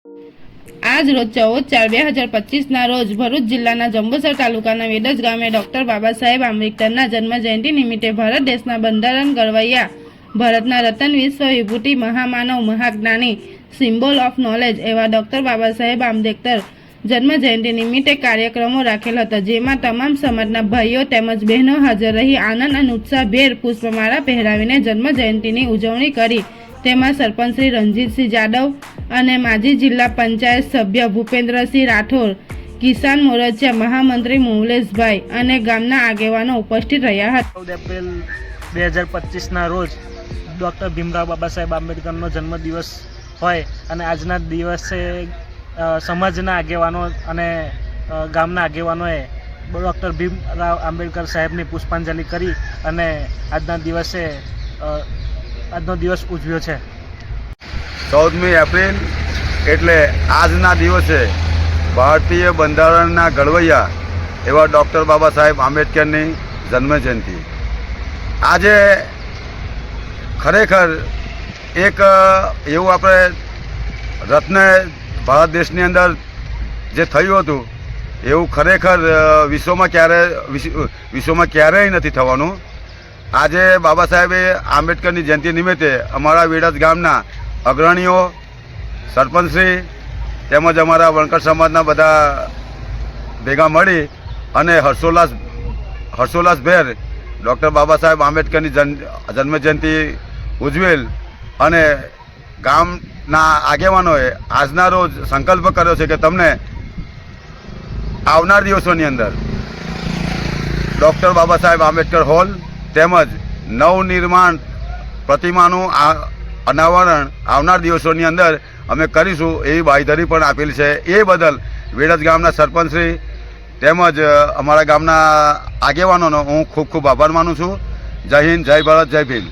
આજ રોજ 14/4/2025 રોજ ભરૂચ જિલ્લાના જંબુસર તાલુકાના વેડજ ગામે ડોક્ટર બાબા સાહેબ આંબેડકરના જન્મજયંતિ નિમિત્તે ભારત દેશના બંધારણ ઘડવૈયા, ભારતના રતન વિશ્વ વિભૂતિ, મહામાનવ, મહાજ્ઞાની, સિમ્બોલ ઓફ નોલેજ એવા ડોક્ટર બાબા સાહેબ આંબેડકર જન્મજયંતિ નિમિત્તે કાર્યક્રમો રાખેલ હતા, જેમાં તમામ સમાજના ભાઈઓ તેમજ બહેનો હાજર રહી આનંદ અને ઉત્સાહભેર પુષ્પમાળા પહેરાવીને જન્મજયંતિની ઉજવણી કરી. તેમાં સરપંચ શ્રી રણજીતસિંહ જાદવ અને માજી જિલ્લા પંચાયત સભ્ય ભૂપેન્દ્રસિંહ રાઠોડ, કિસાન મોરચા મહામંત્રી મુવલેશભાઈ અને ગામના આગેવાનો ઉપસ્થિત રહ્યા હતા. 14 એપ્રિલ 2025ના રોજ ડૉક્ટર ભીમરાવ બાબા સાહેબ આંબેડકરનો જન્મદિવસ હોય અને આજના દિવસે સમાજના આગેવાનો અને ગામના આગેવાનોએ ડૉક્ટર ભીમરાવ આંબેડકર સાહેબની પુષ્પાંજલિ કરી અને આજનો દિવસ ઉજવ્યો છે. 14મી એપ્રિલ એટલે આજના દિવસે ભારતીય બંધારણના ઘડવૈયા એવા ડૉક્ટર બાબા સાહેબ આંબેડકરની જન્મજયંતિ. આજે ખરેખર એક એવું આપણે રત્ન ભારત દેશની અંદર જે થયું હતું એવું ખરેખર વિશ્વમાં ક્યારેય નથી થવાનું. આજે બાબા સાહેબે આંબેડકરની જયંતિ નિમિત્તે અમારા વેડજ ગામના અગ્રણીઓ, સરપંચશ્રી તેમજ અમારા વણકર સમાજના બધા ભેગા મળી અને હર્ષોલ્લાસભેર ડૉક્ટર બાબા સાહેબ આંબેડકરની જન્મજયંતિ ઉજવેલ અને ગામના આગેવાનોએ આજના રોજ સંકલ્પ કર્યો છે કે તમને આવનાર દિવસોની અંદર ડૉક્ટર બાબા સાહેબ આંબેડકર હોલ તેમજ નવનિર્માણ પ્રતિમાનું અનાવરણ આવનાર દિવસોની અંદર અમે કરીશું એવી બાંયધરી પણ આપેલ છે. એ બદલ વેડજ ગામના સરપંચશ્રી તેમજ અમારા ગામના આગેવાનોનો હું ખૂબ ખૂબ આભાર માનું છું. જય હિન્દ, જય ભારત, જય ભીમ.